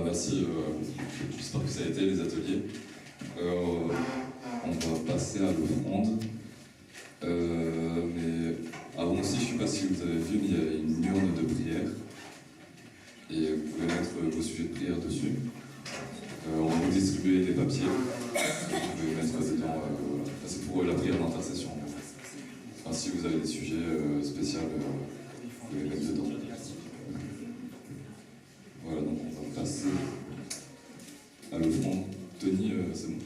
Merci, j'espère que ça a été les ateliers. On va passer à l'offrande. Mais avant aussi, je ne sais pas si vous avez vu, mais il y a une urne de prière. Et vous pouvez mettre vos sujets de prière dessus. On va vous distribuer des papiers. Vous pouvez mettre dedans. Voilà. C'est pour la prière d'intercession. Enfin, si vous avez des sujets spéciaux, vous pouvez les mettre dedans. Voilà, donc on va passer à l'offrande. Tony, c'est bon.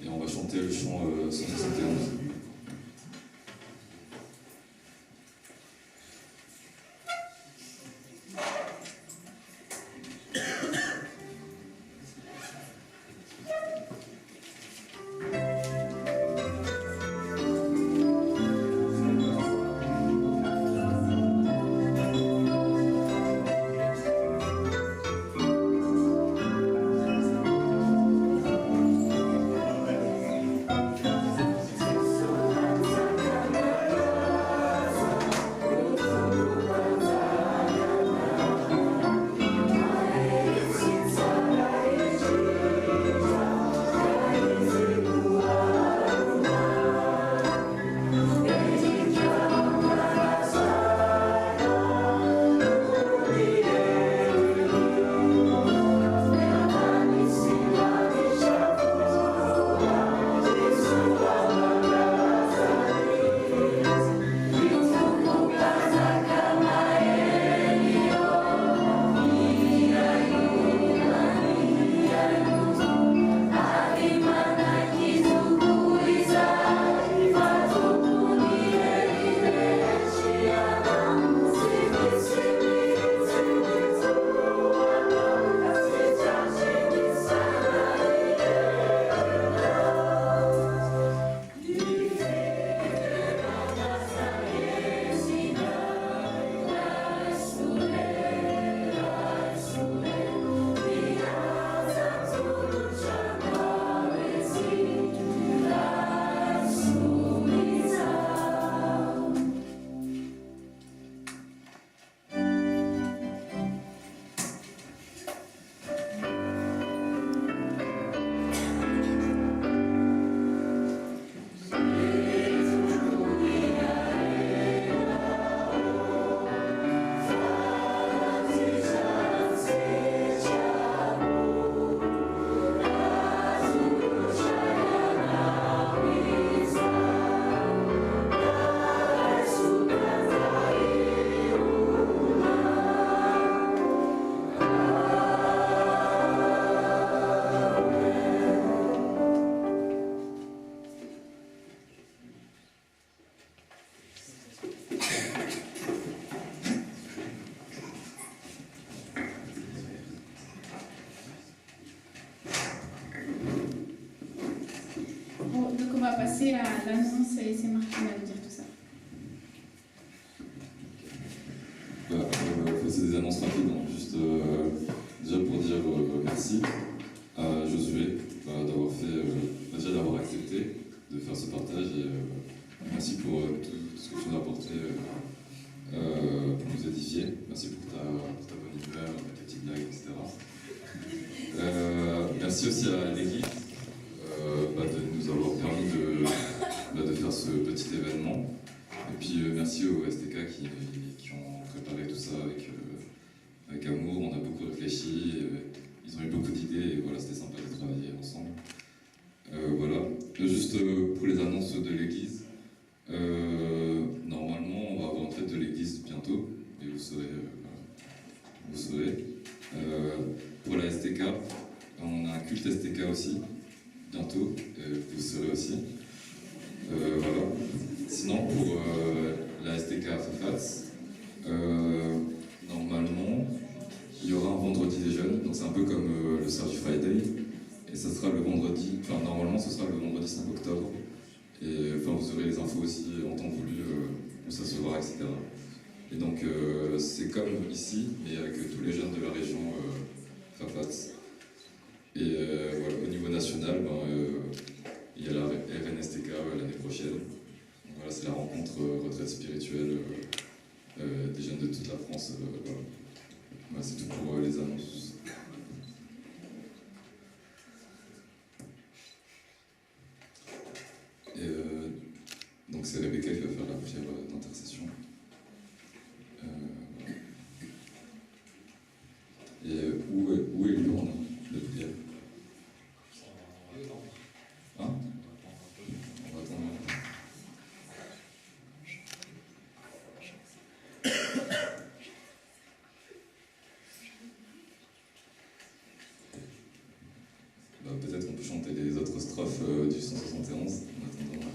Et on va chanter le chant 171. On va passer à l'annonce et c'est Marc qui va nous dire tout ça. C'est des annonces rapides, hein. Juste déjà pour dire merci à Josué d'avoir fait, déjà d'avoir accepté de faire ce partage et merci pour tout ce que tu nous as apporté pour nous édifier. Merci pour ta bonne humeur, tes petites blagues, etc. Merci aussi à l'église de nous avoir permis de faire ce petit événement. Et puis merci aux STK qui ont préparé tout ça avec amour. On a beaucoup réfléchi, ils ont eu beaucoup d'idées et voilà, c'était sympa de travailler ensemble. Voilà. Juste pour les annonces de l'église, normalement on va avoir une fête de l'église bientôt, et vous saurez. Pour la STK, on a un culte STK aussi, bientôt, vous saurez aussi. Voilà. Sinon, pour la STK à Fafats, normalement, il y aura un vendredi des jeunes, donc c'est un peu comme le Sergi Friday, et ça sera le vendredi, enfin normalement ce sera le vendredi 5 octobre, et enfin vous aurez les infos aussi en temps voulu, où ça se verra, etc. Et donc c'est comme ici, mais avec tous les jeunes de la région Fafats. Et voilà, au niveau national, il y a la RNSTK l'année prochaine. Donc voilà, c'est la rencontre retraite spirituelle pense voilà. Bah, c'est tout pour les annonces. Et donc c'est Rebecca qui va faire la prière d'intercession. Et où est l'urne de prière? Hein? On va attendre. Bah, peut-être qu'on peut chanter les autres strophes du 171 en attendant.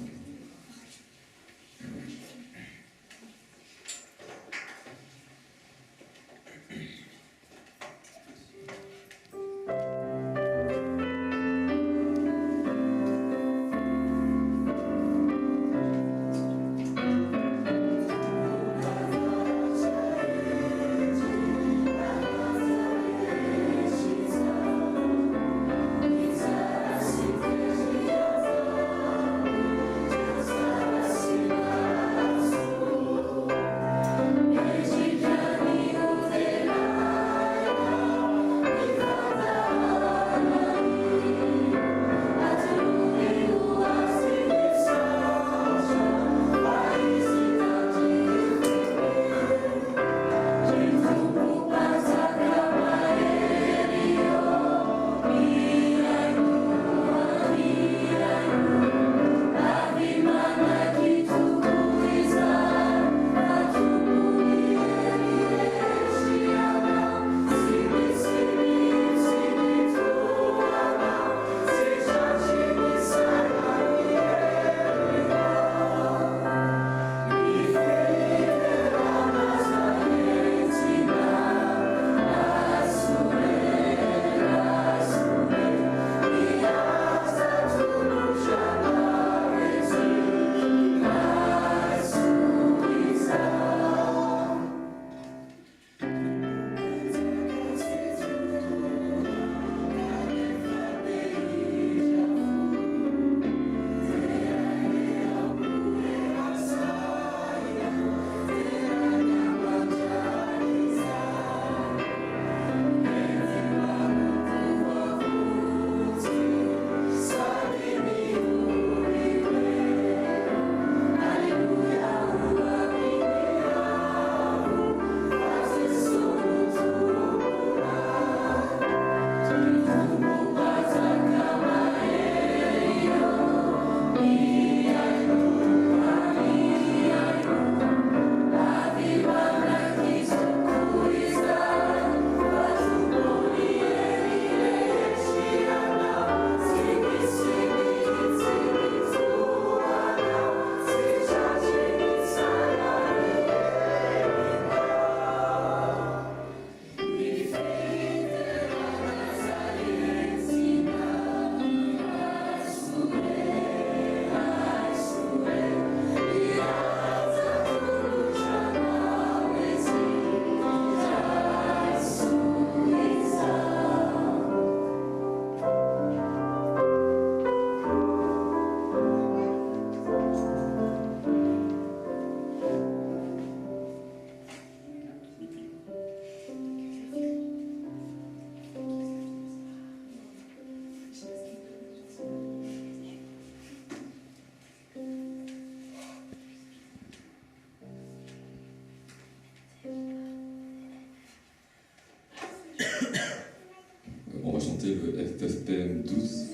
On va chanter le FFPM 12,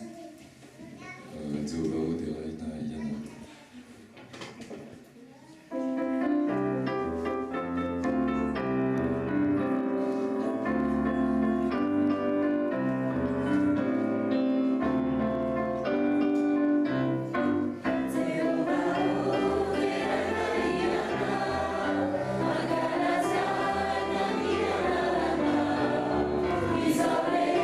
Zeovao de Reina Yana. Isabel,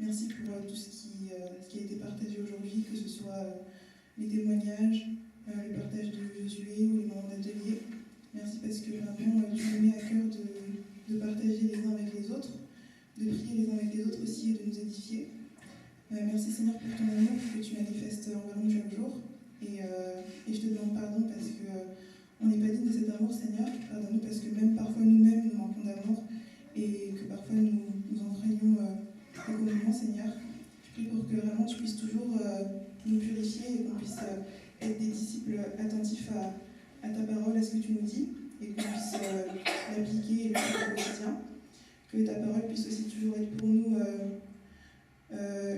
Merci pour tout ce qui a été partagé aujourd'hui, que ce soit les témoignages, le partage de Josué ou les moments d'atelier. Merci parce que vraiment tu nous mets à cœur de partager les uns avec les autres, de prier les uns avec les autres aussi et de nous édifier. Merci Seigneur pour ton amour que tu manifestes envers nous chaque jour. Et je te demande pardon parce qu'on n'est pas digne de cet amour, Seigneur. Pardonne-nous parce que même parfois nous-mêmes nous manquons d'amour et que parfois nous enfreignons tes commandements, Seigneur. Je prie pour que vraiment tu puisses toujours nous purifier et qu'on puisse être des disciples attentifs à ta parole, à ce que tu nous dis, et qu'on puisse l'appliquer et le faire au quotidien. Que ta parole puisse aussi toujours être pour nous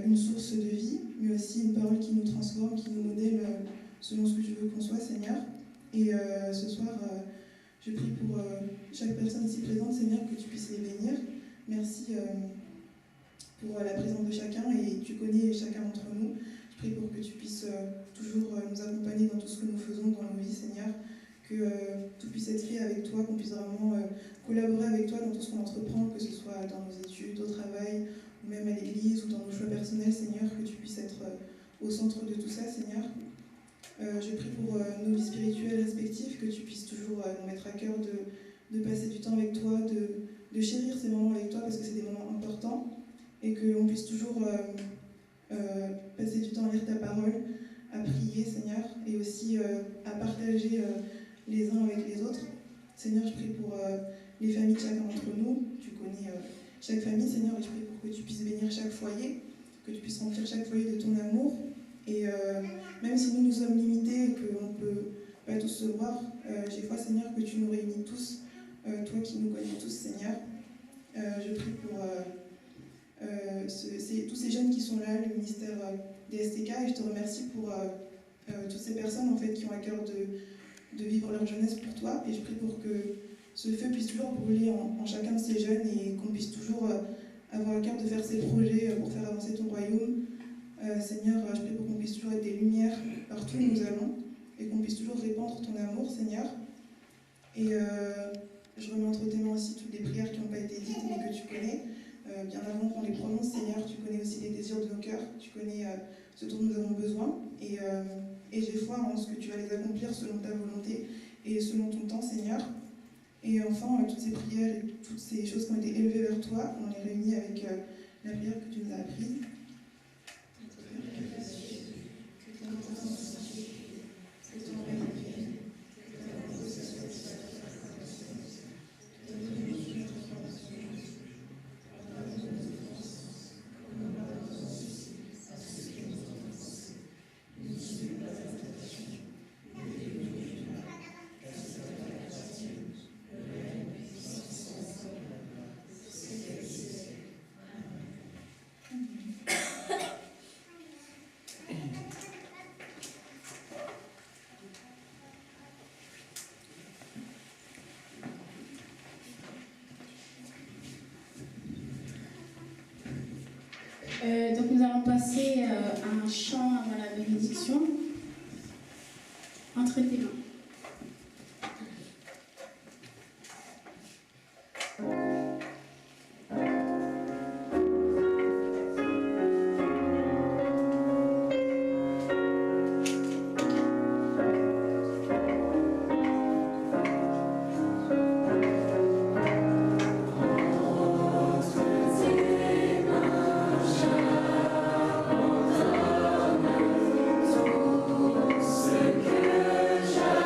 une source de vie, mais aussi une parole qui nous transforme, qui nous modèle selon ce que tu veux qu'on soit, Seigneur. Et ce soir, je prie pour chaque personne ici présente, Seigneur, que tu puisses les bénir. Merci pour la présence de chacun, et tu connais chacun d'entre nous. Je prie pour que tu puisses toujours nous accompagner dans tout ce que nous faisons dans nos vies, Seigneur. Que tout puisse être fait avec toi, qu'on puisse vraiment collaborer avec toi dans tout ce qu'on entreprend, que ce soit dans nos études, au travail, ou même à l'église, ou dans nos choix personnels, Seigneur, que tu puisses être au centre de tout ça, Seigneur. Je prie pour nos vies spirituelles respectives, que tu puisses toujours nous mettre à cœur de passer du temps avec toi, de chérir ces moments avec toi, parce que c'est des moments importants, et qu'on puisse toujours passer du temps à lire ta parole, à prier, Seigneur, et aussi à partager les uns avec les autres. Seigneur, je prie pour les familles de chacun d'entre nous. Tu connais chaque famille, Seigneur, et je prie pour que tu puisses bénir chaque foyer, que tu puisses remplir chaque foyer de ton amour. Et même si nous sommes limités et qu'on ne peut pas tous se voir, j'ai foi, Seigneur, que tu nous réunis tous, toi qui nous connais tous, Seigneur. Je prie pour tous ces jeunes qui sont là, le ministère des STK, et je te remercie pour toutes ces personnes en fait, qui ont à cœur de vivre leur jeunesse pour toi, et je prie pour que ce feu puisse toujours brûler en chacun de ces jeunes, et qu'on puisse toujours avoir à cœur de faire ces projets pour faire avancer ton royaume. Seigneur, je prie pour qu'on puisse toujours être des lumières partout où nous allons, et qu'on puisse toujours répandre ton amour, Seigneur. Et je remets entre tes mains aussi toutes les prières qui n'ont pas été dites, mais que tu connais. Bien avant qu'on les prononce, Seigneur, tu connais aussi les désirs de nos cœurs, tu connais ce dont nous avons besoin, et j'ai foi en ce que tu vas les accomplir selon ta volonté et selon ton temps, Seigneur. Et enfin, toutes ces prières et toutes ces choses qui ont été élevées vers toi, on les réunit avec la prière que tu nous as apprise. Donc nous allons passer à un chant avant la bénédiction. Entre tes mains. Ce que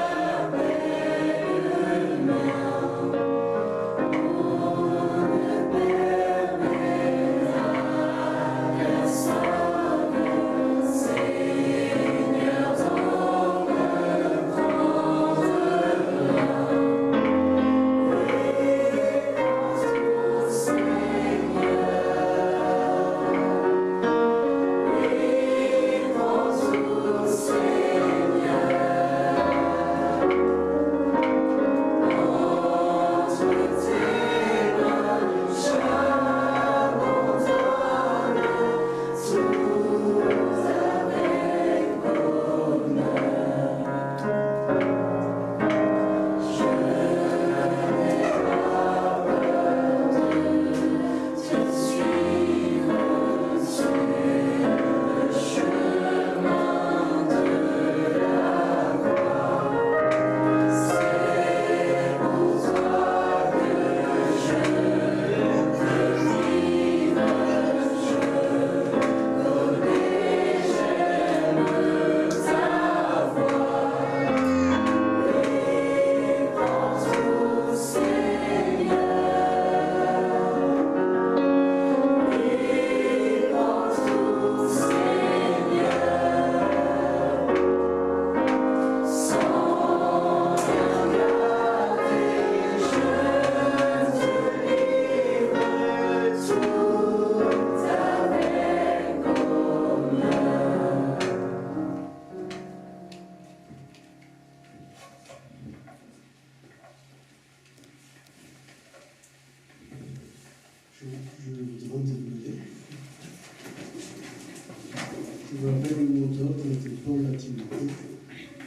vous rappelle le mot d'ordre de Paul à Timothée,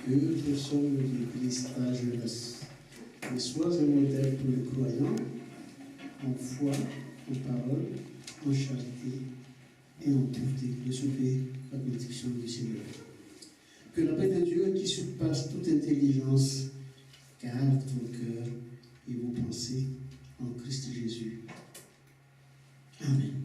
que personne de l'Église, la jeunesse, ne soit un modèle pour les croyants en foi, en parole, en charité et en pureté, de sauver la bénédiction du Seigneur. Que la paix de Dieu, qui surpasse toute intelligence, garde vos cœurs et vos pensées en Christ Jésus. Amen.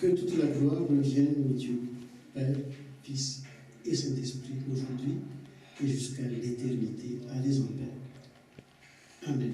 Que toute la gloire revienne au Dieu, Père, Fils et Saint-Esprit, aujourd'hui et jusqu'à l'éternité. Allez en paix. Amen.